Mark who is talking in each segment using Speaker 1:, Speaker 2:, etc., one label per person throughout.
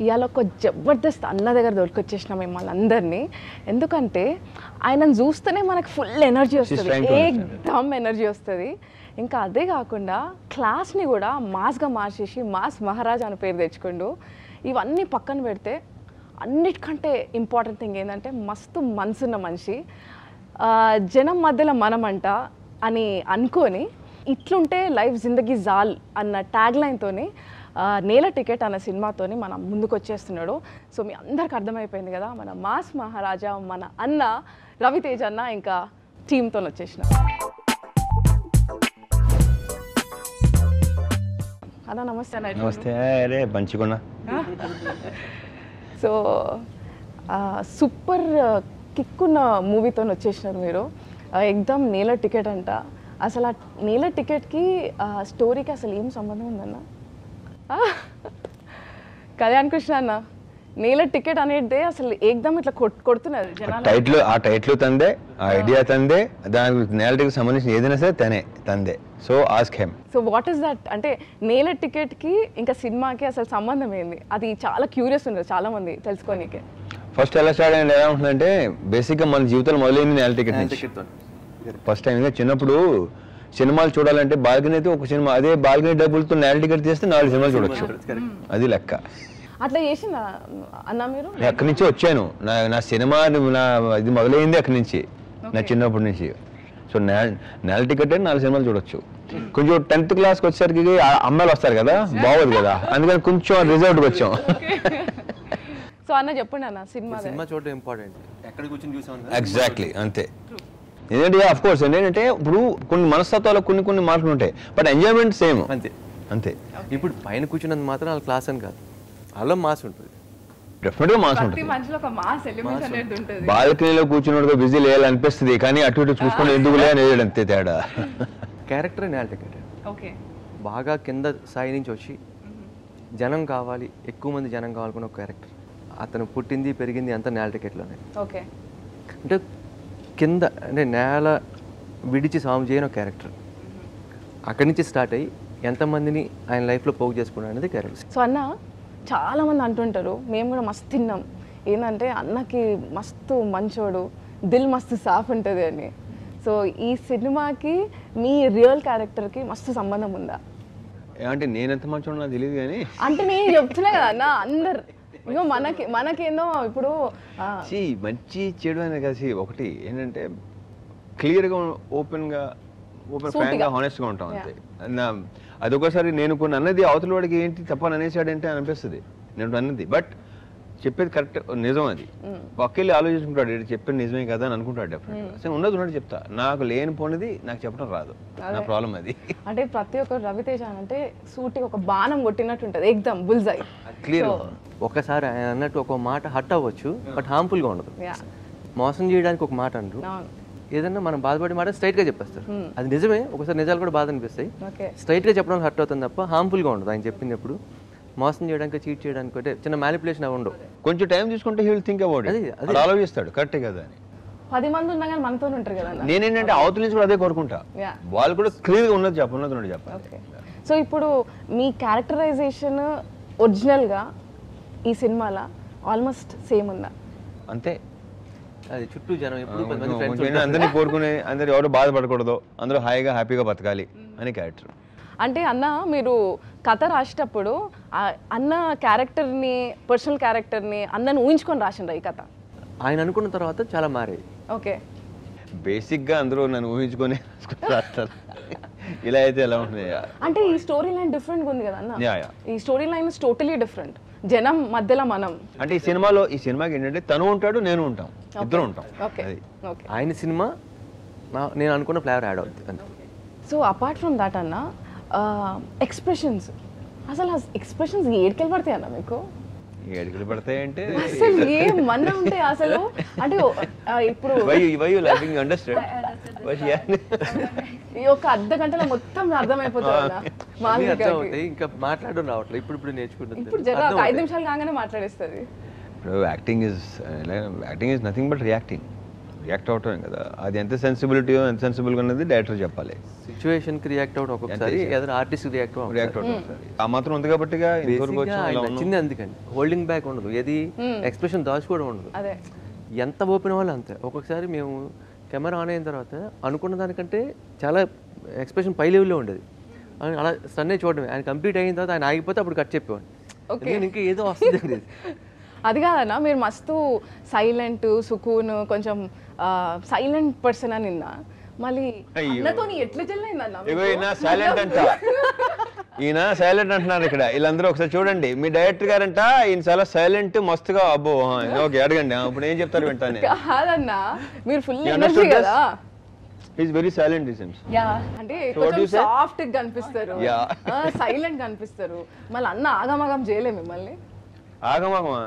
Speaker 1: ఇవాళ ఒక జబర్దస్త్ అన్న దగ్గర దొరికొచ్చేసిన మిమ్మల్ని అందరినీ. ఎందుకంటే ఆయనను చూస్తేనే మనకు ఫుల్ ఎనర్జీ వస్తుంది, ఏకదమ్ ఎనర్జీ వస్తుంది. ఇంకా అదే కాకుండా క్లాస్ని కూడా మాస్గా మార్చేసి మాస్ మహారాజ్ అని పేరు తెచ్చుకుంటూ, ఇవన్నీ పక్కన పెడితే అన్నిటికంటే ఇంపార్టెంట్ థింగ్ ఏంటంటే మస్తు మనసున్న మనిషి. జనం మధ్యలో మనమంట అని అనుకొని ఇట్లుంటే లైఫ్ జిందగీ జాల్ అన్న ట్యాగ్ లైన్తోని నేల టికెట్ అన్న సినిమాతోని మనం ముందుకు వచ్చేస్తున్నాడు. సో మీ అందరికి అర్థమైపోయింది కదా, మన మాస్ మహారాజా మన అన్న రవితేజ్ అన్న ఇంకా టీంతో వచ్చేసిన. అన్న నమస్తే.
Speaker 2: నమస్తే. అరే మంచిగున్నా.
Speaker 1: సో సూపర్ కిక్కున్న మూవీతో వచ్చేసినారు మీరు. ఎగ్దమ్ నేల టికెట్ అంట. అసలు ఆ నేల టికెట్కి స్టోరీకి అసలు ఏం సంబంధం ఉందన్న? కళ్యాణ్ కృష్ణ అన్న, నేల టికెట్ అనేది అసలు ఏకదమ్ ఇట్లా కొడుతున్నారు జనాలు.
Speaker 2: ఆ టైటిల్ తందే, ఆ ఐడియా తందే, దానికి నేల టికెట్ సంబంధించిన ఏదైనా సరే తందే. So ask him.
Speaker 1: So what is that అంటే నేల టికెట్కి ఇంకా సినిమాకి అసలు సంబంధం ఏంది? అది చాలా క్యూరియస్ ఉన్నారు చాలా మంది తెలుసుకోనీకే.
Speaker 2: ఫస్ట్ ఎలా స్టార్ట్ అయ్యింది, ఎలా ఉంటుందంటే బేసిక్గా మన జీవితంలో మొదలైంది నేల టికెట్ నుంచి. ఫస్ట్ టైం చిన్నప్పుడు సినిమాలు చూడాలంటే బాల్కనీ అయితే ఒక సినిమా, అదే బాల్కనీ డబ్బులతో నేల టికెట్ తీస్తే 4 సినిమాలు చూడొచ్చు. అది లెక్క.
Speaker 1: అట్లా చేసిందా అన్న మీరు?
Speaker 2: అక్కడి నుంచి వచ్చాను. నా సినిమా ఇది మొదలైంది అక్కడి నుంచి, నా చిన్నప్పటి నుంచి. సో నేల టికెట్ 4 సినిమాలు చూడొచ్చు. కొంచెం 10th క్లాస్కి వచ్చేసరికి అమ్మాయిలు వస్తారు కదా, బాగోదు కదా, అందుకని కొంచెం రిజర్వ్డ్కి వచ్చాం.
Speaker 1: సో అన్న చెప్పండి అన్న, సినిమా
Speaker 3: చూడడం ఇంపార్టెంట్, ఎక్కడ కూర్చొని చూసాం.
Speaker 2: ఎగ్జాక్ట్లీ అంతే. ఎందుకంటే ఆఫ్ కోర్స్ ఏంటంటే ఇప్పుడు కొన్ని మనస్తత్వాలు కొన్ని మార్పులు ఉంటాయి, బట్ ఎంజాయ్మెంట్ సేమ్.
Speaker 3: అంతే
Speaker 2: అంతే.
Speaker 3: ఇప్పుడు పైన కూర్చున్నది మాత్రం వాళ్ళ క్లాస్ అని కాదు, అలా మాస్ ఉంటుంది,
Speaker 2: డెఫినెట్గా మాస్ ఉంటుంది. బాల్కనీలో కూర్చున్నట్టుగా బిజీ లేయాలనిపిస్తుంది, కానీ అటు ఇటు చూసుకుని ఎందుకు లేని అంతే తేడా.
Speaker 3: క్యారెక్టర్ నేల టికెట్. బాగా కింద స్థాయి నుంచి వచ్చి జనం కావాలి, ఎక్కువ మంది జనం కావాలనుకున్న ఒక క్యారెక్టర్. అతను పుట్టింది పెరిగింది అంతా నేల టికెట్లోనే. అంటే కింద అంటే నేల విడిచి సాము చేయని ఒక క్యారెక్టర్. అక్కడి నుంచి స్టార్ట్ అయ్యి ఎంతమందిని ఆయన లైఫ్లో పోగు చేసుకున్నాడు అనేది క్యారెక్టర్.
Speaker 1: సో అన్న చాలామంది అంటుంటారు, మేము కూడా మస్తు తిన్నాం, ఏంటంటే అన్నకి మస్తు మంచోడు, దిల్ మస్తు సాఫ్ ఉంటుంది అని. సో ఈ సినిమాకి మీ రియల్ క్యారెక్టర్కి మస్తు సంబంధం ఉందా?
Speaker 2: అంటే నేనెంత మంచోడు నాకు తెలియదు కానీ, అంటే
Speaker 1: నేను చెప్తున్నా కదా అన్న, అందరు ఇగో మనకేందో ఇప్పుడు
Speaker 2: మంచి చెడు అనేది కలిసి ఒకటి ఏంటంటే క్లియర్గా ఓపెన్ ఫ్రాంక్గా హానెస్ట్గా ఉంటాం అంతే. అది ఒకసారి నేను కొన్ని అన్నది అవతల వాడికి ఏంటి తప్పని అనేసాడంటే అనిపిస్తుంది నేను అన్నది, బట్ చెప్పేది కరెక్ట్ నిజం. అది పక్కెళ్ళి ఆలోచించుకుంటాడు, చెప్పేది నిజమే కదా అని అనుకుంటాడు. డెఫినెట్గా అసలు ఉన్నది చెప్తా, నాకు లేనిపోనిది నాకు చెప్పడం రాదు, నా ప్రాబ్లం అది.
Speaker 1: అంటే ప్రతి ఒక్క రవితేజ అంటే సూటికి ఒక బాణం కొట్టినట్టు ఉంటుంది, ఎగ్దమ్ బుల్జై
Speaker 3: క్లియర్. ఒకసారి ఆయన అన్నట్టు ఒక మాట హట్ అవ్వచ్చు, బట్ హార్మ్ఫుల్గా ఉండదు. మోసం చేయడానికి ఒక మాట అంటారు, ఏదన్నా మనం బాధపడే మాట స్ట్రైట్గా చెప్పేస్తారు. అది నిజమే, ఒకసారి నిజాలు కూడా బాధ అనిపిస్తాయి. స్ట్రైట్గా చెప్పడం హర్ట్ అవుతుంది తప్ప హార్మ్ఫుల్గా ఉండదు. ఆయన చెప్పినప్పుడు మోసం చేయడానికి చీట్ చేయడానికి అంటే చిన్న మ్యానిపులేషన్ అవి ఉండవు.
Speaker 2: కొంచెం టైం తీసుకుంటే he will think about it, అది ఆలోచిస్తాడు కరెక్టే కదా అని.
Speaker 1: 10 మంది ఉన్నా కానీ మనతో ఉంటారు కదా.
Speaker 2: నేనేంటంటే అవతల నుంచి కూడా అదే కోరుకుంటా, వాళ్ళు కూడా క్లియర్గా ఉన్నది చెప్పాలి.
Speaker 1: సో ఇప్పుడు మీ క్యారెక్టరైజేషన్ ఒరిజినల్గా ఈ సినిమాలో ఆల్మోస్ట్ సేమ్ ఉందా?
Speaker 2: అంతే.
Speaker 3: అది చుట్టూ జనం ఎప్పుడు
Speaker 2: అందరినీ కోరుకునే, అందరు ఎవరు బాధపడకూడదు, అందరూ హాయిగా హ్యాపీగా బతకాలి అని క్యారెక్టర్.
Speaker 1: అంటే అన్న మీరు కథ రాసేటప్పుడు అన్న క్యారెక్టర్ని, పర్సనల్ క్యారెక్టర్ని అన్నను ఊహించుకొని రాసిండ్రా ఈ కథ?
Speaker 3: ఆయన అనుకున్న తర్వాత చాలా మారాయి.
Speaker 1: ఓకే,
Speaker 2: బేసిక్గా అందరూ నన్ను ఊహించుకొని రాస్తారు, ఇలా అయితే ఎలా ఉంటుంది.
Speaker 1: అంటే ఈ స్టోరీ లైన్ డిఫరెంట్గా ఉంది కదా అన్న, ఈ story line is totally different, జనం మధ్యలో మనం.
Speaker 2: అంటే ఈ సినిమాకి ఏంటంటే తను ఉంటాడు, నేను ఉంటాం, ఇద్దరు ఉంటాం.
Speaker 3: ఆయన సినిమా నేను అనుకున్న ఫ్లేవర్ యాడ్ అవుతుంది.
Speaker 1: సో అపార్ట్ ఫ్రమ్ దాట్ అన్న ఎక్స్ప్రెషన్స్, అసలు ఆ ఎక్స్ప్రెషన్స్ ఏడికెళ్ళి పడతాయి అన్న మీకు?
Speaker 2: ఏడికెళ్ళి పడతాయి అంటే
Speaker 1: అసలు ఏమన్నా ఉంటాయి అసలు? అంటే ఇప్పుడు ఈ ఒక అర్ధ గంటలో మొత్తం అర్థమైపోతుంది,
Speaker 3: ఇంకా మాట్లాడడం రావట్లేదు. ఇప్పుడు నేర్చుకుంటుంది,
Speaker 1: ఇప్పుడు 5 నిమిషాలు కాగానే మాట్లాడేస్తుంది.
Speaker 2: Acting is nothing but reacting. React అవటమే కదా, అది ఎంత సెన్సిబిలిటీ ఎంత సెన్సిబుల్గా ఉన్నది డైరెక్టర్ చెప్పాలి.
Speaker 3: సిచ్యువేషన్కి రియాక్ట్ అవ్వడం ఒక్కొక్కసారి, ఏదైనా ఆర్టిస్ట్కి రియాక్ట్
Speaker 2: అవటం ఆ మాత్రం ఉంది కాబట్టి
Speaker 3: నచ్చింది. అందుకని హోల్డింగ్ బ్యాక్ ఉండదు, ఏది ఎక్స్ప్రెషన్ దాచుకోవడం ఉండదు, ఎంత ఓపెన్ వాళ్ళు అంతే. ఒక్కొక్కసారి మేము కెమెరా ఆన్ అయిన తర్వాత అనుకున్న దానికంటే చాలా ఎక్స్ప్రెషన్ పై లెవెల్లో ఉండేది, అలా సన్నే చూడడమే. ఆయన కంప్లీట్ అయిన తర్వాత ఆయన ఆగిపోతే అప్పుడు కట్ చెప్పేవాడిని, ఇంకా ఏదో వస్తుంది.
Speaker 1: అది కాదన్నా, మీరు మస్తు సైలెంట్ సుకూన్ కొంచెం సైలెంట్ పర్సన్ అని నిన్న, మళ్ళీ అన్నతో ఎట్లా చెల్లైందన్నా?
Speaker 2: సైలెంట్ అంట, ఈయన సైలెంట్ అంటున్నారు ఇక్కడ. వీళ్ళందరూ ఒకసారి చూడండి, మీ డైరెక్టర్ గారంట ఈయన చాలా సైలెంట్ మస్తుగా. అబ్బో ఓకే అడగండి, ఇప్పుడు ఏం చెప్తారు వింటానే.
Speaker 1: కాదన్నా, మీరు ఫుల్ ఎనర్జీ కదా.
Speaker 2: Is very silent it seems.
Speaker 1: అంటే కొంచెం సాఫ్ట్ గా కనిపిస్తారు, సైలెంట్ కనిపిస్తారు. మళ్ళీ అన్న ఆగమాగం చేయలే మిమ్మల్ని?
Speaker 3: ఆగమాగమా?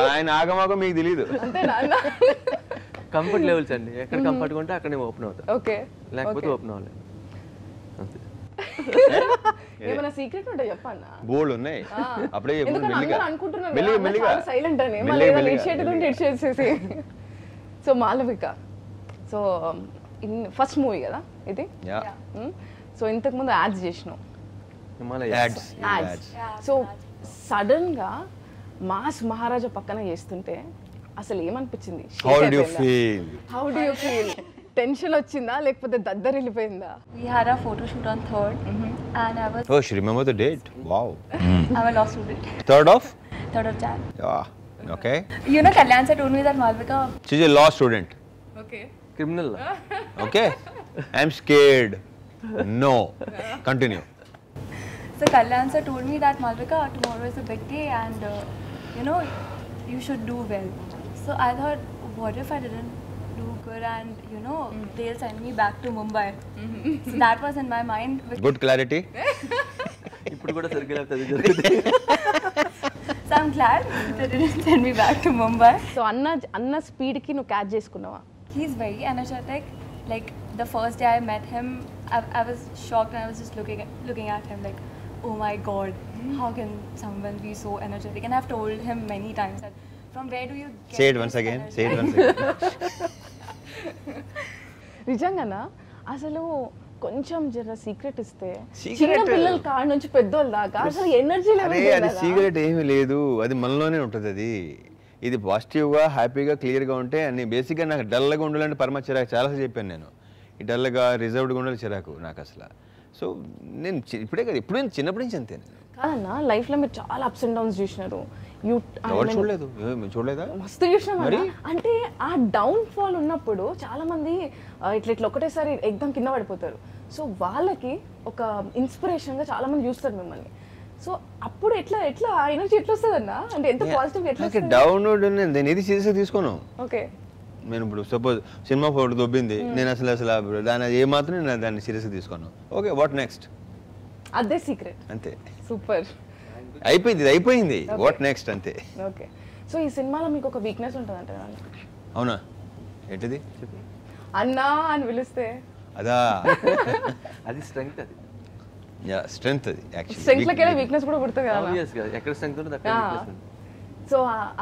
Speaker 3: ఆయన ఆగమాగం మీకు తెలియదు. కంఫర్ట్ లెవెల్స్ అండి, ఎక్కడ కంఫర్ట్గా ఉంటే అక్కడే ఓపెన్ అవుతాయి,
Speaker 1: ఓకే,
Speaker 3: లేకపోతే ఓపెన్ అవ్వలేదు.
Speaker 1: ఏమైనా సీక్రెట్ ఉంటే చెప్పన్నా?
Speaker 2: బోల్డ్ ఉన్నాయి అప్పుడే
Speaker 1: అనుకుంటున్నారు సైలెంట్ అని, మళ్ళీ ఇచ్చేసేసి. So Malavika, so first movie కదా ఇది. సో ఇంతకు ముందు యాడ్స్ చేసినావు. సో సడన్ గా మాస్ మహారాజా పక్కన చేస్తుంటే అసలు ఏమనిపించింది? How do you feel? Tension వచ్చిందా లేకపోతే దద్దరి వెళ్ళిపోయిందా?
Speaker 4: We had a photo shoot on 3rd and I was
Speaker 2: Oh, she remember the date? Wow.
Speaker 4: I'm a law student.
Speaker 2: 3rd of
Speaker 4: Jan.
Speaker 2: Yeah. Okay.
Speaker 4: You know, Kalyan sir told me that Malvika.
Speaker 2: She's a law student.
Speaker 1: Okay.
Speaker 3: Criminal.
Speaker 2: Okay. I'm scared. No. Continue.
Speaker 4: So Kalyan sir told me that Malvika, tomorrow is a big day and you know, you should do well. So I thought, what if I didn't do good and you know they'll send me back to Mumbai. So that was in my mind.
Speaker 2: Good clarity.
Speaker 3: ఇప్పుడు కూడా circle అవుతుంది.
Speaker 4: So I'm glad they didn't send me back to Mumbai.
Speaker 1: So అన్న speed కి నువ్వు catch చేసుకున్నావా?
Speaker 4: He's very energetic. Like the first day I met him, I was shocked and I was just looking at him like, oh my god, how can someone be so energetic? And I've told him many times that from where do you get
Speaker 2: Say it once again. Say it once again.
Speaker 1: నిజంగానా? అసలు కొంచెం జర secret ఇస్తే చిన్న పిల్లల కాడ నుంచి పెద్దోళ్ళ దాకా అసలు ఎనర్జీ లెవెల్
Speaker 2: అది సీక్రెట్ ఏమీ లేదు, అది మనలోనే ఉంటుంది. అది ఇది పాజిటివ్గా హ్యాపీగా క్లియర్గా ఉంటే అన్ని బేసిక్గా నాకు డల్గా ఉండాలంటే పరమ చిరాకు. చాలాసార్లు చెప్పాను నేను, ఈ డల్గా రిజర్వ్డ్గా ఉండాలి చిరాకు నాకు అసలు. సో నేను ఇప్పుడే కదా, ఇప్పుడు నేను చిన్నప్పటి నుంచి అంతే.
Speaker 1: కాదన్నా, లైఫ్లో మీరు చాలా అప్స్ అండ్ డౌన్స్ చూసినారు.
Speaker 2: చూడలేదు, చూడలేదా?
Speaker 1: మస్తు చూసినాం. అంటే ఆ డౌన్ ఫాల్ ఉన్నప్పుడు చాలా మంది ఇట్లా ఒకటేసారి ఎగ్జామ్ కింద పడిపోతారు. సో వాళ్ళకి ఒక ఇన్స్పిరేషన్ గా చాలా మంది చూస్తారు మిమ్మల్ని. సో అప్పుడు ఎట్లా ఆ ఎనర్జీ ఎట్లా వస్తుంది అన్న? అంటే ఎంత పాజిటివ్ ఎట్లా?
Speaker 2: డౌన్లోడ్ నేను ఇది సీరియస్గా తీసుకోను.
Speaker 1: ఓకే,
Speaker 2: నేను ఇప్పుడు సపోజ్ సినిమా ఫోటో దొబ్బింది, నేను అసలు దాని ఏమాత్రం నేను దాన్ని సీరియస్గా తీసుకోను. Okay, what next?
Speaker 1: అదే సీక్రెట్
Speaker 2: అంతే.
Speaker 1: సూపర్,
Speaker 2: అయిపోయింది. వాట్ నెక్స్ట్ అంతే.
Speaker 1: ఓకే, సో ఈ సినిమాలో మీకు ఒక వీక్నెస్ ఉంటుంది అంటే?
Speaker 2: అవునా, ఏంటిది?
Speaker 1: అన్నా అని పిలిస్తే
Speaker 2: అదా?
Speaker 3: అది స్ట్రెంగ్త్. అది
Speaker 2: స్ట్రెంగ్త్. అది యాక్చువల్లీ
Speaker 1: స్ట్రెంగ్త్ లకే వీక్నెస్ కూడా పుడుతుంది కదా.
Speaker 3: ఎక్కడ స్ట్రెంగ్త్ ఉంటే అక్కడ వీక్నెస్ ఉంది.
Speaker 1: సో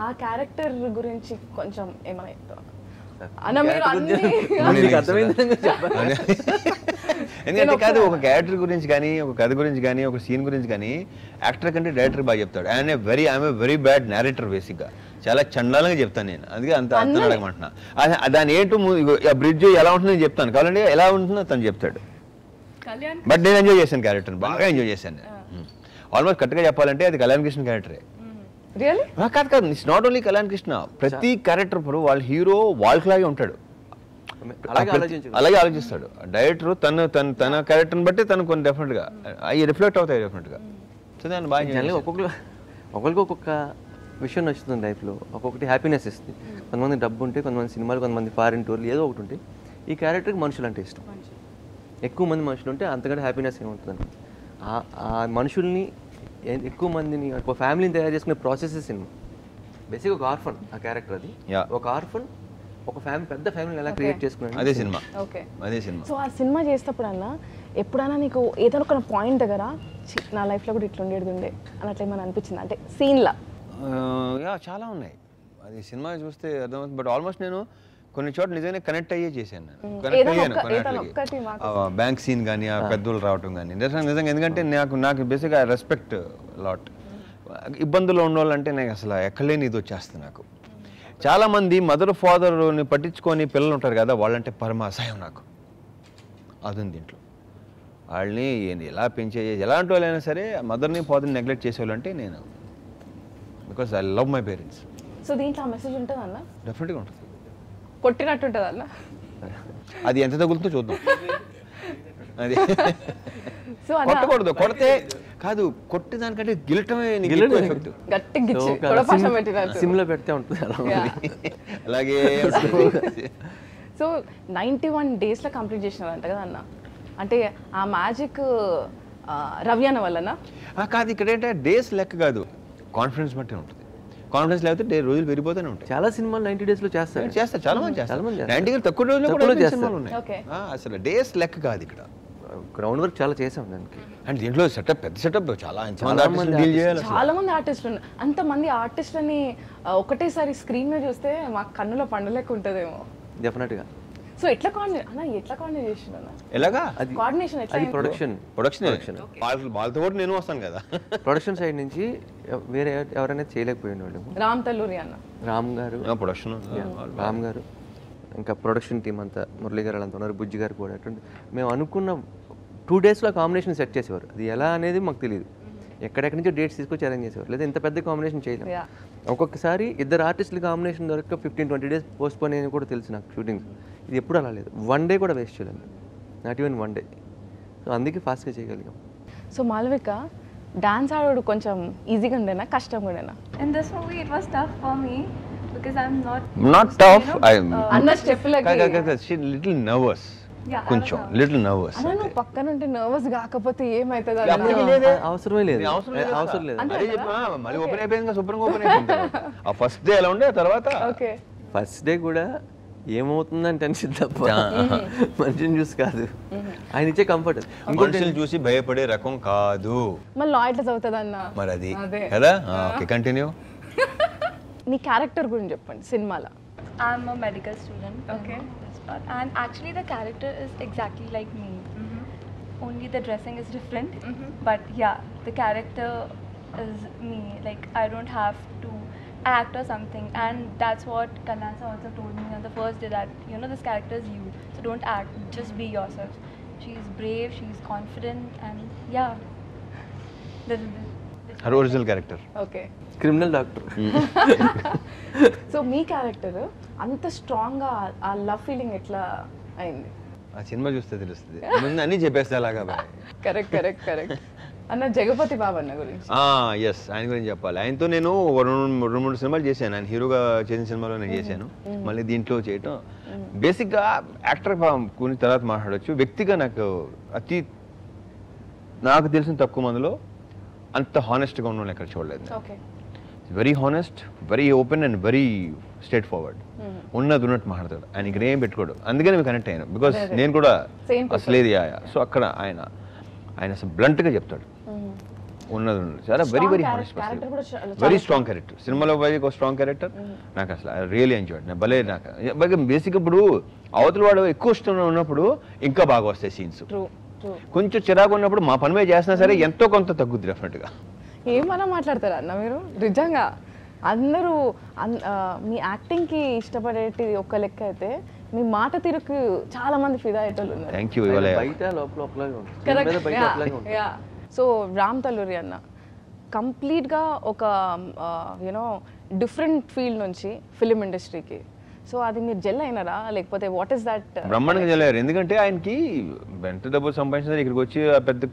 Speaker 1: ఆ క్యారెక్టర్ గురించి కొంచెం ఏమైనా చెప్తావా అన్న? మీరు
Speaker 2: ఎందుకంటే కాదు, ఒక క్యారెక్టర్ గురించి కానీ, ఒక కథ గురించి కానీ, ఒక సీన్ గురించి కానీ యాక్టర్ కంటే డైరెక్టర్ బాగా చెప్తాడు. I'm a very bad narrator. బేసిక్గా చాలా చండాలంగా చెప్తాను నేను, అందుకే అంత అడగమంటున్నా. దాని ఏంటో ఆ బ్రిడ్జ్ ఎలా ఉంటుందో చెప్తాను, కావాలంటే ఎలా ఉంటుందో తను చెప్తాడు. బట్ నేను ఎంజాయ్ చేశాను క్యారెక్టర్, బాగా ఎంజాయ్ చేశాను. ఆల్మోస్ట్ కరెక్ట్గా చెప్పాలంటే అది కళ్యాణ్ కృష్ణ క్యారెక్టరే. కాదు, it's not only Kalyan Krishna. ప్రతి క్యారెక్టర్ ఇప్పుడు వాళ్ళ హీరో వాళ్ళలాగే ఉంటాడు, అలాగే ఆలోచిస్తాడు. డైరెక్టర్ తన క్యారెక్టర్ని బట్టి తను కొన్ని డెఫినెట్గా అవి రిఫ్లెక్ట్ అవుతాయి డెఫినెట్గా. సో దాన్ని బాగా
Speaker 3: ఒక్కొక్కరికి ఒక్కొక్క విషయం నచ్చుతుంది లైఫ్లో. ఒక్కొక్కటి హ్యాపీనెస్ ఇస్తుంది. కొంతమంది డబ్బు ఉంటే, కొంతమంది సినిమాలు, కొంతమంది ఫారిన్ టూర్లు, ఏదో ఒకటి ఉంటే. ఈ క్యారెక్టర్కి మనుషులు అంటే ఇష్టం. ఎక్కువ మంది మనుషులు ఉంటే అంతకంటే హ్యాపీనెస్ ఏముంటుందని ఆ మనుషుల్ని ఎక్కువ మందిని ఒక ఫ్యామిలీని తయారు చేసుకునే ప్రాసెస్ సినిమా. బేసిక్ ఒక ఆర్ఫన్ ఆ క్యారెక్టర్. అది ఒక ఆర్ఫన్ ఒక ఫ్యామిలీ, పెద్ద ఫ్యామిలీని ఎలా క్రియేట్ చేసుకున్నాడు
Speaker 2: అదే సినిమా.
Speaker 1: ఓకే,
Speaker 2: అదే సినిమా.
Speaker 1: సో ఆ సినిమా చేసేటప్పుడు అన్న ఎప్పుడైనా నీకు ఏదైనా ఒక పాయింట్ దగ్గర నా లైఫ్లో కూడా ఇట్లా ఉండేది అన్నట్లు ఏమైనా అనిపించింది అంటే సీన్లా?
Speaker 2: చాలా ఉన్నాయి. అది సినిమా చూస్తే అర్థమవుతుంది. బట్ ఆల్మోస్ట్ నేను కొన్ని చోట్ల నిజంగానే కనెక్ట్ అయ్యే చేశాను నేను. కనెక్ట్ అయ్యాను కొన్నిటికి. బ్యాంక్ సీన్ కానీ ఆ పెద్దోళ్ళు రావటం కానీ నిజంగా ఎందుకంటే నాకు బేసిక్గా రెస్పెక్ట్ లాట్. ఇబ్బందుల్లో ఉన్నోళ్ళంటే నాకు అసలు ఎక్కలేని ఇది వచ్చేస్తుంది నాకు. చాలామంది మదర్ ఫాదర్ని పట్టించుకొని పిల్లలు ఉంటారు కదా, వాళ్ళంటే పరమ అసహ్యం నాకు. అది ఉంది దీంట్లో. వాళ్ళని ఎలా పెంచే ఎలాంటి వాళ్ళైనా సరే మదర్ని ఫాదర్ని నెగ్లెక్ట్ చేసేవాళ్ళంటే నేను, because I love my parents.
Speaker 1: So దీంట్లో ఆ మెసేజ్ ఉంటుంది అన్న?
Speaker 2: డెఫినెట్గా ఉంటుంది.
Speaker 1: కొట్టినట్టు ఉంటుంది అన్న?
Speaker 2: అది ఎంత తగులుతుందో చూద్దాం. అది
Speaker 1: సో
Speaker 2: కొట్టకూడదు, కొడితే కాదు, కొట్టేదానికంటే గిలటమే ఎఫెక్ట్.
Speaker 1: గట్టి గిచ్చి కొడపాషం పెట్టినట్టు
Speaker 3: సిమ్లో పెడితే ఉంటుంది
Speaker 2: అలాగే.
Speaker 1: సో 91 డేస్లో కంప్లీట్ చేసినారంట కదా అన్న? అంటే ఆ మ్యాజిక్ రవి అన్న వల్లనా?
Speaker 2: కాదు, ఇక్కడ ఏంటంటే డేస్ లెక్క కాదు, కాన్ఫిడెన్స్ బట్టి ఉంటుంది. కాన్ఫిడెన్స్ లేకపోతే రోజులు పెరిగిపోతూనే ఉంటాయి.
Speaker 3: చాలా సినిమాలు 90 డేస్లో చేస్తారు,
Speaker 2: చాలా మంది చేస్తారు. 90 తక్కువ రోజులు కూడా సినిమాలు ఉన్నాయి. అసలు డేస్ లెక్క కాదు ఇక్కడ.
Speaker 3: గ్రౌండ్ వర్క్ చాలా చేసాం దానికి.
Speaker 2: అండ్ దీంట్లో సెటప్ పెద్ద సెటప్, చాలా
Speaker 1: చాలా మంది ఆర్టిస్టులు ఉన్నారు. అంతమంది ఆర్టిస్టులని ఒకటేసారి స్క్రీన్ మీద చూస్తే మాకు కన్నులో పండుగ ఉంటుందేమో.
Speaker 3: డెఫినెట్గా.
Speaker 1: సో ఎట్లా కోఆర్డినేట్ చేసిన?
Speaker 2: ఎలాగా
Speaker 3: అది
Speaker 1: కోఆర్డినేషన్ ఎట్లా?
Speaker 3: అది ప్రొడక్షన్
Speaker 2: వాళ్ళతో కూడా నేను వస్తాను కదా.
Speaker 3: ప్రొడక్షన్ సైడ్ నుంచి వేరే ఎవరైనా చేయలేకపోయిన వాళ్ళు.
Speaker 1: రామ్ తల్లూరి అన్న,
Speaker 3: రామ్ గారు
Speaker 2: ప్రొడక్షన్,
Speaker 3: రామ్ గారు, ఇంకా ప్రొడక్షన్ టీం అంతా, మురళీ గారు అంతా ఉన్నారు, బుజ్జి గారు కూడా. అటువంటి మేము అనుకున్న 2 డేస్లో కాంబినేషన్ సెట్ చేసేవారు. అది ఎలా అనేది మాకు తెలియదు. ఎక్కడెక్కడి నుంచో డేట్స్ తీసుకొచ్చి అరేంజ్ చేసేవారు. లేదా ఇంత పెద్ద కాంబినేషన్ చేయలేము. ఒక్కొక్కసారి ఇద్దరు ఆర్టిస్టుల కాంబినేషన్ దొరక 15-20 డేస్ పోస్ట్ పోన్ అని కూడా తెలుసు నాకు షూటింగ్. ఇది ఎప్పుడు అలా లేదు, 1 డే కూడా వేస్ట్ చేయలేదు, నాట్ ఈవెన్ 1 డే. సో అందుకే ఫాస్ట్గా చేయగలిగాం.
Speaker 1: సో మాల్విక, డాన్స్ ఆడోడు కొంచెం ఈజీగా ఉండేనా కష్టంగా ఉండేనా?
Speaker 4: In this movie, it was tough for me because I'm
Speaker 2: not tough.
Speaker 1: అన్న స్టెప్
Speaker 2: లిటిల్ నర్వస్, కొంచెం లిటిల్ నర్వస్.
Speaker 1: అన్న నువ్వు పక్కన ఉంటే నర్వస్ కాకపోతే ఏమవుతుంది?
Speaker 3: అవసరమే లేదు, అవసరం లేదు.
Speaker 2: మళ్ళీ ఓపెన్ అయిపోయింది, శుభ్రంగా ఓపెన్ అయిపోయింది. ఆ ఫస్ట్ డే ఎలా ఉండే, తర్వాత
Speaker 3: ఫస్ట్ డే కూడా ఏమవుతుందని టెన్షన్ తప్ప మనిషిని చూసి కాదు, ఆయన ఇచ్చే కంఫర్ట్.
Speaker 2: మనుషులు చూసి భయపడే రకం కాదు.
Speaker 1: మళ్ళీ లా ఎట్లా చదువుతుంది అన్న?
Speaker 2: మరి అది కదా. Okay, continue.
Speaker 1: నీ క్యారెక్టర్ గురించి చెప్పండి సినిమాలో.
Speaker 4: I'm a medical student. Okay. And actually the character is exactly like me. Only the dressing is different. But yeah, the character is me. Like I don't have to act or something. And that's what Kalyansa also told me on the first day, that you know this character is you. So don't act, just be yourself. She's brave, she's confident, and yeah.
Speaker 2: Her original character.
Speaker 1: Okay.
Speaker 3: Criminal doctor.
Speaker 1: So మీ character అంత స్ట్రాంగ్గా ఆ love feeling ఎట్లా అయింది?
Speaker 2: ఆ cinema చూస్తే తెలుస్తుంది. ముందు అన్నీ చెప్పేస్తే అలాగా.
Speaker 1: కరెక్ట్ అన్న. జగపతి బాబు అన్న గురించి.
Speaker 2: ఎస్, ఆయన గురించి చెప్పాలి. ఆయనతో నేను 2-3 సినిమాలు చేశాను. ఆయన హీరోగా చేసిన సినిమాలో నేను చేశాను, మళ్ళీ దీంట్లో చేయటం. బేసిక్గా యాక్టర్ గురించి తర్వాత మాట్లాడవచ్చు. వ్యక్తిగా నాకు తెలిసిన తక్కువ మందిలో అంత హానెస్ట్గా ఉన్న ఎక్కడ చూడలేదు. Very honest, very open and very straight forward. ఉన్నట్టు మాట్లాడతాడు. ఆయన ఇక్కడ ఏం పెట్టుకోడు. అందుకని మేము కనెక్ట్ అయ్యాను, బికాస్ నేను కూడా అసలేది. సో అక్కడ ఆయన అసలు బ్లంట్గా చెప్తాడు, ఉన్నది. చాలా very honest person, very strong character. సినిమాలో వెరీ స్ట్రాంగ్ క్యారెక్టర్. నాకు అసలు ఐ రియలీ ఎంజాయ్డ్. నేను భలే. నాకు బేసిక్ ఇప్పుడు అవతల వాడు ఎక్కువ ఇష్టం ఉన్నప్పుడు ఇంకా బాగా వస్తాయి సీన్స్. కొంచెం చిరాకు ఉన్నప్పుడు మా పని మీద చేసినా సరే ఎంతో కొంత తగ్గుద్ది డెఫినెట్గా.
Speaker 1: ఏమన్నా మాట్లాడతారా అన్న మీరు? నిజంగా అందరూ మీ యాక్టింగ్కి ఇష్టపడేది ఒక లెక్క అయితే, మీ మాట తీరుకు చాలా మంది ఫిదా అయ్యేటోళ్ళు ఉన్నారు.
Speaker 2: Thank you.
Speaker 1: So Ram Talluri అన్న కంప్లీట్గా ఒక యూనో డిఫరెంట్ ఫీల్డ్ నుంచి ఫిలిం ఇండస్ట్రీకి. సో అది మీరు జెల్ అయినారా, లేకపోతే వాట్ ఈస్ దట్?
Speaker 2: బ్రహ్మాండంగా జెల్ అయ్యారు. ఎందుకంటే ఆయనకి ఎంత డబ్బులు సంపాదించినా ఇక్కడికి వచ్చి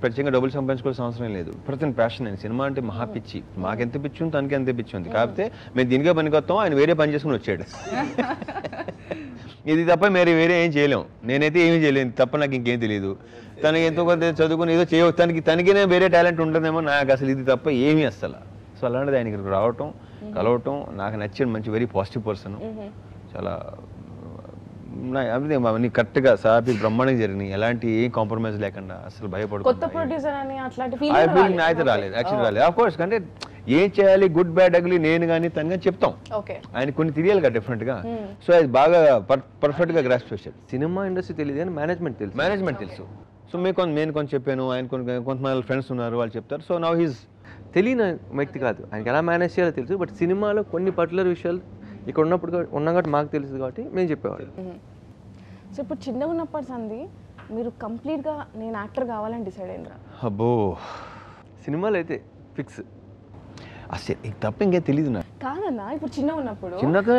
Speaker 2: ప్రత్యేకంగా డబ్బులు సంపాదించుకోవాల్సిన అవసరం లేదు. ప్రతి ప్యాషన్. ఆయన సినిమా అంటే మహా పిచ్చి. మాకెంత పిచ్చి ఉంది, తనకి ఎంత పిచ్చి ఉంది. కాకపోతే మేము దీనికే పనికొస్తాం, ఆయన వేరే పని చేసుకుని వచ్చాడు. ఇది తప్ప వేరే ఏం చేయలేం. నేనైతే ఏమీ చేయలేను తప్ప, నాకు ఇంకేం తెలియదు. తనకి ఎంతో కొంత చదువుకుని ఏదో తనకినే వేరే టాలెంట్ ఉంటుందేమో, నాకు అసలు ఇది తప్ప ఏమీ అస్సలు. సో అలాంటిది ఆయన ఇక్కడికి రావటం, కలవటం నాకు నచ్చిన మంచి వెరీ పాజిటివ్ పర్సన్. చాలా అవన్నీ కరెక్ట్గా సాపి బ్రహ్మాండంగా జరిగినాయి. ఎలాంటి ఏ కాంప్రమైజ్ లేకుండా అసలు భయపడుతుంది.
Speaker 1: కొత్త ప్రొడ్యూసర్ అని అట్లాంటి
Speaker 2: అయితే రాలేదు, యాక్చువల్లీ రాలేదు. ఆఫ్ కోర్స్, అంటే ఏం చేయాలి గుడ్ బ్యాడ్ అగ్లీ నేను కానీ తను కానీ చెప్తాం.
Speaker 1: ఓకే
Speaker 2: ఆయన కొన్ని తెలియాలి కదా డిఫరెంట్గా. సో అది బాగా పర్ఫెక్ట్గా గ్రాస్ప్ చేశాడు.
Speaker 3: సినిమా ఇండస్ట్రీ తెలియదు కానీ మేనేజ్మెంట్
Speaker 2: తెలుసు. సో నేను కొంచెం చెప్పాను, ఆయన కొంతమంది ఫ్రెండ్స్ ఉన్నారు వాళ్ళు చెప్తారు. సో నౌ హీస్
Speaker 3: తెలియని వ్యక్తి కాదు, ఆయనకి ఎలా మేనేజ్ చేయాలో తెలుసు. బట్ సినిమాలో కొన్ని పర్టికులర్ విషయాలు ఇక్కడ ఉన్నాం కాబట్టి మాకు తెలుసు కాబట్టి మేము చెప్పేవాళ్ళు.
Speaker 1: సో ఇప్పుడు చిన్నగా ఉన్నప్పటి సంది మీరు కంప్లీట్గా నేను యాక్టర్ కావాలని డిసైడ్ అయినరా?
Speaker 2: అబ్బో
Speaker 3: సినిమాలు అయితే ఫిక్స్.
Speaker 2: అసలు ఇది తప్ప ఇంకేం తెలియదు నాకు.
Speaker 1: కాదన్నా ఇప్పుడు చిన్నగా ఉన్నప్పుడు
Speaker 2: చిన్నగా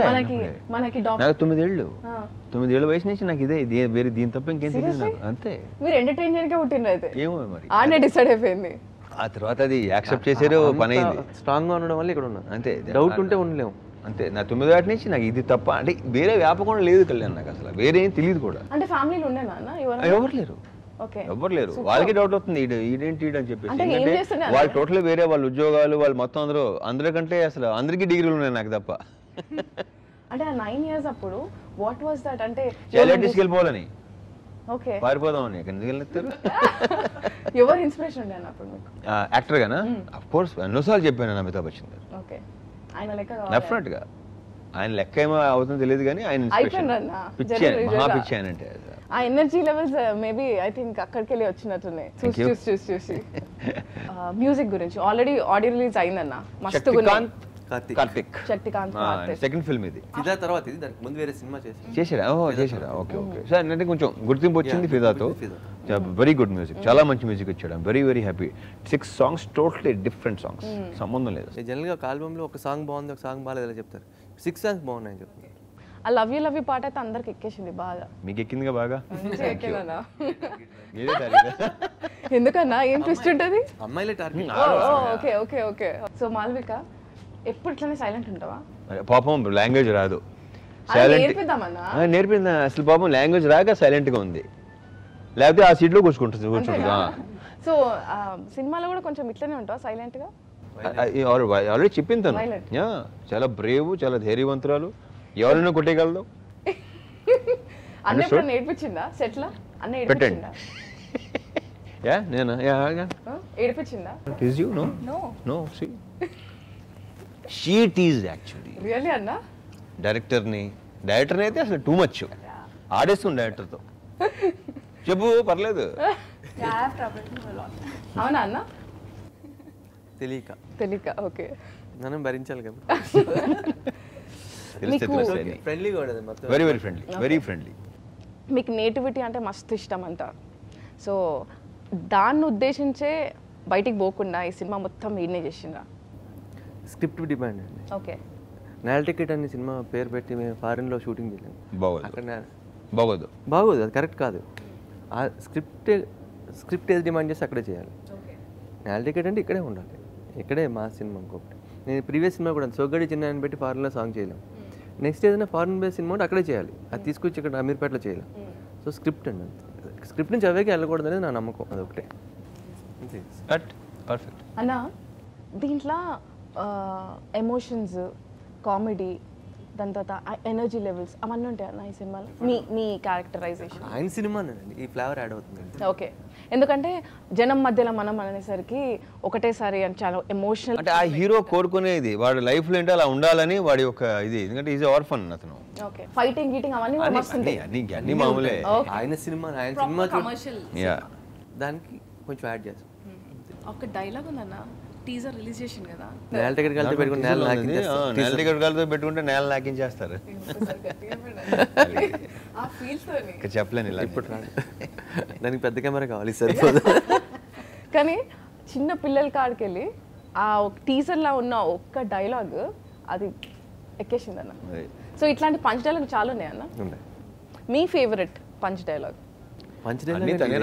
Speaker 1: మనకి
Speaker 2: నాకు 9 ఏళ్ళ వయసు నుంచి నాకు ఇదే వేరే దీని తప్ప ఇంకేం తెలియదు నాకు. అంతే.
Speaker 1: మీరు ఎంటర్టైన్మెంట్కే పుట్టినరు అయితే.
Speaker 2: ఏమో మరి
Speaker 1: ఆనే డిసైడ్ అయిపోయింది.
Speaker 2: ఆ తర్వాత అది యాక్సెప్ట్ చేసారు, పని అయింది.
Speaker 3: స్ట్రాంగ్గా ఉండడం వల్ల ఇక్కడ ఉన్నాను.
Speaker 2: అంతే.
Speaker 3: డౌట్ ఉంటే ఉండలేము.
Speaker 2: అంతే. నా 9 ఏళ్ళ నుంచి నాకు ఇది తప్ప అంటే వేరే వ్యాపకం లేదు కళ్యాణ్. నాకు అసలు వేరే ఏం తెలియదు కూడా.
Speaker 1: అంటే ఫ్యామిలీలో ఉండేనా అన్న?
Speaker 2: ఎవరు లేరు.
Speaker 1: ఓకే.
Speaker 2: ఎవరు లేరు. వాళ్ళకి డౌట్ అవుతుంది ఈడేంటి అని చెప్పేసి.
Speaker 1: అంటే
Speaker 2: ఎందుకంటే వాళ్ళు టోటల్ వేరే, వాళ్ళ ఉద్యోగాలు వాళ్ళు మొత్తం అందరికంటే అసలు అందరికీ డిగ్రీలు ఉన్నాయి నాకు తప్ప.
Speaker 1: అంటే ఆ 9 years అప్పుడు వాట్ వాస్ దట్? అంటే
Speaker 2: తీసుకెళ్ళిపోవాలని,
Speaker 1: ఓకే,
Speaker 2: పారిపోదామని. ఎందుకు వెళ్ళిస్తారు?
Speaker 1: ఎవరు ఇన్స్పిరేషన్ ఉండే అన్నప్పుడు మీకు?
Speaker 2: Actor Gaana? అఫ్ కోర్స్ ఎన్నోసార్లు చెప్పాను అమితాబ్ బచ్చన్ గారు.
Speaker 1: ఓకే. ఆయన లెక్క
Speaker 2: డెఫినెట్ గా. ఆయన లెక్క ఏమో అవుతుందో తెలియదు కానీ ఆయన మహా పిచ్చి ఆయన అంటే.
Speaker 1: ఆ energy levels maybe I think అక్కడికి వెళ్ళి వచ్చినట్టున్నాయి చూసి. మ్యూజిక్ గురించి ఆల్రెడీ ఆడియో రిలీజ్ అయిందన్న, మస్తుగా.
Speaker 2: కార్తిక్ సెకండ్ ఫిల్మ్ ఇది.
Speaker 3: ఫిదా తర్వాత ఇది, దానికి ముందు వేరే సినిమా
Speaker 2: చేశారా? ఓకే. సార్ అంటే కొంచెం గుర్తింపు వచ్చింది ఫిదాతో. వెరీ గుడ్ మ్యూజిక్, చాలా మంచి మ్యూజిక్ ఇచ్చాడు. Very happy. 6 songs totally different songs, సంబంధం లేదు.
Speaker 3: జనరల్గా ఒక ఆల్బమ్లో ఒక సాంగ్ బాగుంది, ఒక సాంగ్ బాగాలేదు అలా చెప్తారు. 6 songs బాగున్నాయని చెప్తారు.
Speaker 1: ఆ లవ్ యూ పాట అయితే అందరికి ఎక్కేసింది బాగా.
Speaker 2: మీకు ఎక్కిందిగా బాగా?
Speaker 1: ఎందుకన్నా ఏం ట్విస్ట్ ఉంటుంది?
Speaker 3: అమ్మాయిలే టార్గెట్.
Speaker 1: ఓకే. సో మాల్విక ఎప్పుడు ఇట్లానే సైలెంట్ ఉంటావా?
Speaker 2: పాపం లాంగ్వేజ్ రాదు. నేర్పిందా అసలు? పాపం లాంగ్వేజ్ రాక సైలెంట్ గా ఉంది, లేకపోతే ఆ సీట్ లో కూర్చుంటుంది.
Speaker 1: సో సినిమాలో కూడా కొంచెం ఇట్లనే ఉంటావా సైలెంట్ గా?
Speaker 2: ఆల్రెడీ చెప్పింది తను. చాలా బ్రేవ్, చాలా ధైర్యవంతురాలు, ఎవరైనా కొట్టేయగలదు.
Speaker 1: అన్న ఎప్పుడు నేర్పించిందా సెట్ లో? అన్న ఏడిపించిందా?
Speaker 2: No, see. She teased actually.
Speaker 1: Really అన్న?
Speaker 2: డైరెక్టర్ని అయితే అసలు టూ మచ్ ఆడేస్తుంది డైరెక్టర్తో. చెప్పు పర్లేదు.
Speaker 1: అవునా అన్న? తెలియక ఓకే.
Speaker 3: మనం భరించాలి కదా.
Speaker 2: Very friendly.
Speaker 1: మీకు నేటివిటీ అంటే మస్తు ఇష్టం అంట. సో దాన్ని ఉద్దేశించే బయటికి పోకుండా ఈ సినిమా మొత్తం ఈడనే చేసిండ్రా?
Speaker 3: స్క్రిప్ట్ డిమాండ్ అండి.
Speaker 1: ఓకే.
Speaker 3: నేల్ టికెట్ అనే సినిమా పేరు పెట్టి మేము ఫారెన్లో షూటింగ్ చేసాం. బాగోదు, అది కరెక్ట్ కాదు. ఆ స్క్రిప్ట్ ఏది డిమాండ్ చేస్తే అక్కడే చేయాలి. నేల్ టికెట్ అంటే ఇక్కడే ఉండాలి, ఇక్కడే మా సినిమా. ఇంకొకటి నేను ప్రీవియస్ సినిమా కూడా సోగ్గాడి చిన్న అని పెట్టి ఫారెన్లో సాంగ్ చేయలేం. నెక్స్ట్ ఏదైనా ఫారెన్ బేస్ సినిమా ఉంటే అక్కడే చేయాలి, అది తీసుకొచ్చి ఇక్కడ అమీర్పేటలో చేయలేం. సో స్క్రిప్ట్ అండి, స్క్రిప్ట్ నుంచి అవేకి వెళ్ళకూడదు అనేది నా నమ్మకం. అదొకటే.
Speaker 2: పర్ఫెక్ట్
Speaker 1: అన్న. దీంట్లో ఎమోషన్స్, కామెడీ, దాని తర్వాత ఎనర్జీ లెవెల్స్ అవన్నీ ఉంటాయి అన్న ఈ సినిమాలో? మీ క్యారెక్టరైజేషన్
Speaker 3: ఆయన సినిమానండి, ఈ ఫ్లేవర్ యాడ్ అవుతుంది.
Speaker 1: ఓకే. ఎందుకంటే జనం మధ్యలో మనం అనేసరికి ఒకటేసారి అని చాలా ఎమోషనల్.
Speaker 2: అంటే ఆ హీరో కోరుకునేది వాడి లైఫ్ లో ఏంటో అలా ఉండాలని వాడి యొక్క ఇది. ఎందుకంటే ఈజ్ ఆర్ఫన్ అతను.
Speaker 1: ఓకే. ఫైటింగ్ గీటింగ్ అవన్నీ
Speaker 2: అన్ని మామూలే.
Speaker 3: ఆయన సినిమా దానికి కొంచెం యాడ్ చేస్తాం.
Speaker 1: ఒక డైలాగ్ ఉందన్న, టీజర్ రిలీజ్ చేసింది కదా,
Speaker 3: నేల టికెట్ కలిపి పెట్టుకుంటే
Speaker 2: నేల నాకించేస్తారు. చెప్పలేను ఇలా.
Speaker 3: ఇప్పుడు దానికి పెద్ద కెమెరా కావాలి సరిపోదు.
Speaker 1: కానీ చిన్న పిల్లల కాడికి వెళ్ళి ఆ టీజర్లో ఉన్న ఒక్క డైలాగ్ అది ఎక్కేసింది అన్న. సో ఇట్లాంటి పంచ్ డైలాగ్ చాలా ఉన్నాయి అన్న. మీ ఫేవరెట్ పంచ్ డైలాగ్?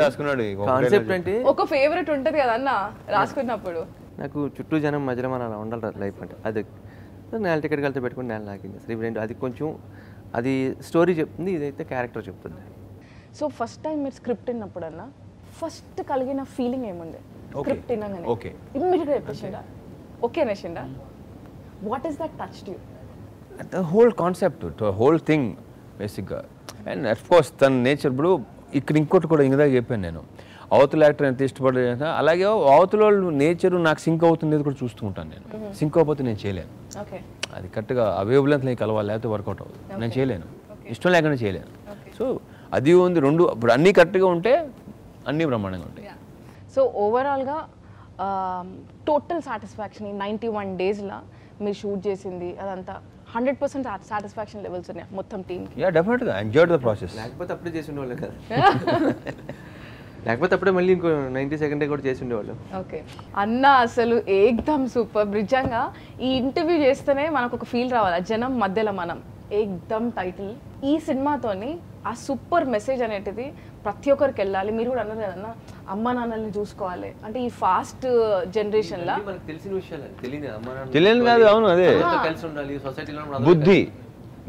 Speaker 2: రాసుకున్నాడు
Speaker 3: కాన్సెప్ట్ అంటే
Speaker 1: ఒక ఫేవరెట్ ఉంటుంది కదా అన్న రాసుకున్నప్పుడు.
Speaker 3: నాకు చుట్టూ జనం మధ్యలో మన అలా ఉండాలి లైఫ్ అంటే. అది నేల టికెట్ కలిసి పెట్టుకుని నేల నాకింది అసలు. ఇవి రెండు అది కొంచెం అది స్టోరీ చెప్తుంది, ఇదైతే క్యారెక్టర్ చెప్తుంది.
Speaker 1: సో ఫస్ట్ టైం మీరు స్క్రిప్ట్ విన్నప్పుడు అన్న ఫస్ట్ కలిగిన ఫీలింగ్ ఏముంది? స్క్రిప్ట్ వినగానే ఇమ్మీడియట్గా చెప్పేసిండా? ఓకే అనేసిండా? What is that touched you?
Speaker 2: The whole concept, whole thing బేసిక్గా. అండ్ అఫ్ కోర్స్ తన నేచర్. ఇప్పుడు ఇక్కడ ఇంకోటి కూడా ఇందాక చెప్పాను నేను, అవతల యాక్టర్ ఎంత ఇష్టపడే అలాగే అవతల వాళ్ళు నేచర్ నాకు సింక్ అవుతుంది కూడా చూస్తూ ఉంటాను నేను. సింక్ అవ్వకపోతే నేను చేయలేను. అది కరెక్ట్గా అవైలబుల్ అంత కలవాలి, లేకపోతే వర్కౌట్ అవ్వదు. నేను చేయలేను, ఇష్టం లేకుండా చేయలేను. సో అది ఉంది, రెండు ఇప్పుడు అన్నీ కరెక్ట్గా ఉంటే అన్నీ బ్రహ్మాండంగా ఉంటాయి.
Speaker 1: సో ఓవరాల్గా టోటల్ సాటిస్ఫాక్షన్ ఈ 91 daysలో మీరు షూట్ చేసింది అదంతా 100% సాటిస్ఫాక్షన్ లెవెల్స్ ఉన్నాయి మొత్తం టీమ్కి?
Speaker 2: యా డెఫినెట్గా ఎంజాయ్డ్ ద ప్రాసెస్.
Speaker 3: లేకపోతే అప్పుడే చేసి ఉండేవాళ్ళు కదా, లేకపోతే అప్పుడే మళ్ళీ ఇంకో 92nd కూడా చేసి ఉండేవాళ్ళు.
Speaker 1: ఓకే అన్న అసలు ఏకదమ్ సూపర్. నిజంగా ఈ ఇంటర్వ్యూ చేస్తేనే మనకు ఒక ఫీల్ రావాలి, జనం మధ్యలో మనం ఏకదమ్ టైటిల్. ఈ సినిమాతోని ఆ సూపర్ మెసేజ్ అనేటిది ప్రతి ఒక్కరికి వెళ్ళాలి. మీరు కూడా అన్నారు కదన్నా అమ్మ నాన్నల్ని చూసుకోవాలి అంటే ఈ ఫాస్ట్ జనరేషన్లో
Speaker 3: మనకు తెలిసిన విషయాలు
Speaker 2: తెలియదు కాదు. అవును, అదే
Speaker 3: కలిసి ఉండాలి సొసైటీలో,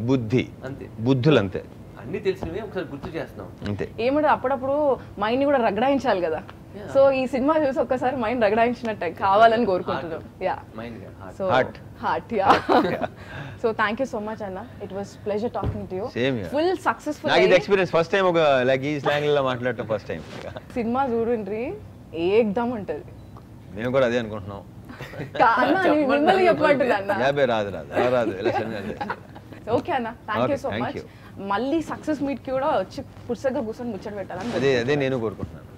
Speaker 2: బుద్ధి
Speaker 3: అంతే,
Speaker 2: బుద్ధులు అంతే,
Speaker 3: అన్ని తెలిసినవి ఒకసారి గుర్తు చేస్తున్నాం అంతే.
Speaker 1: ఏమంటే అప్పుడప్పుడు మైండ్ కూడా రగడాయించాలి కదా. సో ఈ సినిమా చూసి ఒక్కసారి మైండ్ రగడాయించినట్టే కావాలని కోరుకుంటున్నాం. Yeah so heart yeah. So thank you so much అన్న, it was pleasure talking to you. Full successful.
Speaker 2: నాకు ఇది ఎక్స్పీరియన్స్ ఫస్ట్ టైం, ఒక లైక్ ఈ స్లాంగ్ లో మాట్లాడటం ఫస్ట్ టైం.
Speaker 1: సినిమా చూడండి ఏకదమ్ ఉంటుంది.
Speaker 2: మేము కూడా అదే అనుకుంటున్నాం.
Speaker 1: మిమ్మల్ని చెప్పమంటుంది అన్న.
Speaker 2: రాదు.
Speaker 1: ఓకే అన్న, థ్యాంక్ యూ సో మచ్. మళ్ళీ సక్సెస్ మీట్ కి కూడా వచ్చి పుస్తకంగా కూర్చొని ముచ్చట పెట్టాలని
Speaker 2: అదే నేను కోరుకుంటున్నాను.